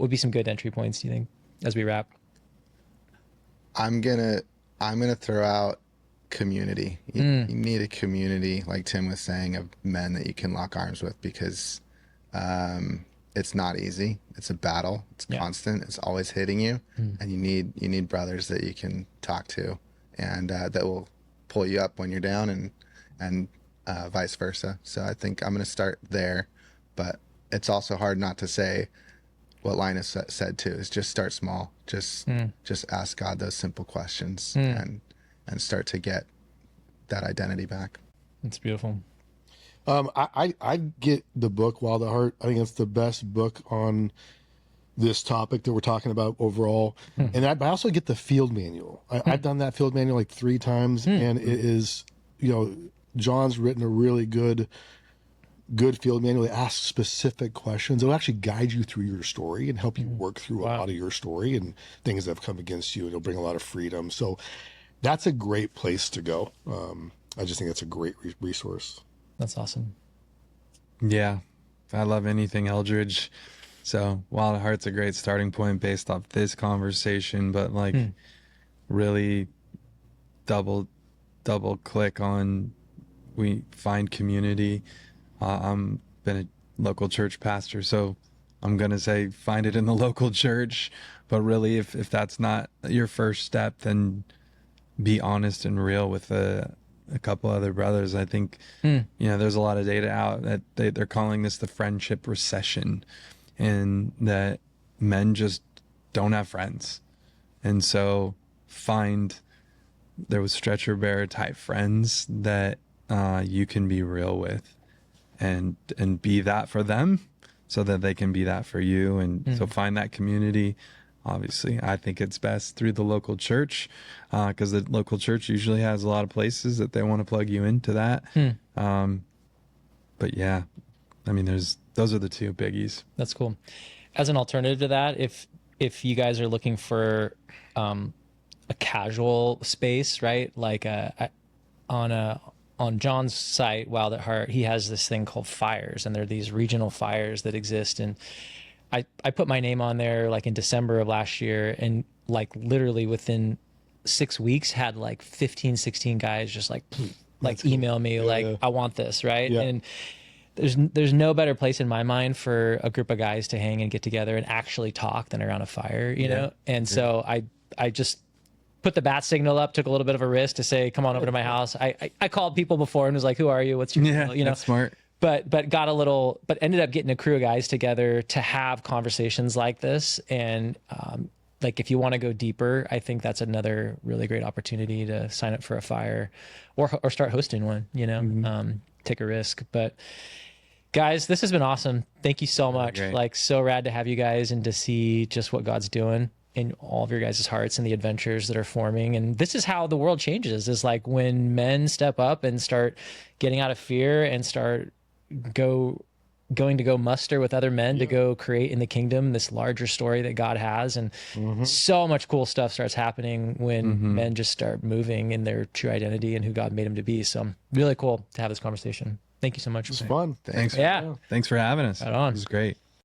would be some good entry points, do you think, as we wrap? I'm gonna throw out community. You need a community, like Tim was saying, of men that you can lock arms with, because it's not easy. It's a battle. It's constant. It's always hitting you, and you need brothers that you can talk to, and that will pull you up when you're down, and vice versa. So I think I'm gonna start there, but it's also hard not to say what Linus said too, is just start small. Just ask God those simple questions and start to get that identity back. It's beautiful. I get the book Wild at Heart. I think it's the best book on this topic that we're talking about overall. And I also get the field manual. I've done that field manual like 3 times, and it is, you know, John's written a really good field manual that asks specific questions. It'll actually guide you through your story and help you work through a lot of your story and things that have come against you, and it'll bring a lot of freedom. So that's a great place to go. I just think that's a great resource. That's awesome. Yeah. I love anything Eldridge. So Wild at Heart's a great starting point based off this conversation, but like really double click on, we find community. I'm been a local church pastor, so I'm going to say find it in the local church. But really, if that's not your first step, then be honest and real with a couple other brothers. I think, you know, there's a lot of data out that they're calling this the friendship recession, and that men just don't have friends. And so find those stretcher bearer type friends that you can be real with. And be that for them, so that they can be that for you. And so find that community. Obviously, I think it's best through the local church, because the local church usually has a lot of places that they want to plug you into that. But yeah, I mean, those are the two biggies. That's cool. As an alternative to that, if you guys are looking for a casual space, right? Like on John's site, Wild at Heart, he has this thing called fires, and there are these regional fires that exist. And I put my name on there like in December of last year, and like literally within 6 weeks had like 15, 16 guys just like email me I want this, right? Yeah. And there's no better place in my mind for a group of guys to hang and get together and actually talk than around a fire, you know? And so I just put the bat signal up, took a little bit of a risk to say, come on over to my house. I called people before and was like, who are you? What's your deal? You know, that's smart. But ended up getting a crew of guys together to have conversations like this. And like, if you want to go deeper, I think that's another really great opportunity to sign up for a fire or start hosting one, you know, take a risk. But guys, this has been awesome. Thank you so much. Great. Like, so rad to have you guys and to see just what God's doing in all of your guys' hearts and the adventures that are forming. And this is how the world changes, is like when men step up and start getting out of fear and start going to go muster with other men to go create in the kingdom this larger story that God has. And so much cool stuff starts happening when men just start moving in their true identity and who God made them to be. So really cool to have this conversation. Thank you so much. It's fun. Thanks. Yeah. Thanks for having us. Right on. It was great.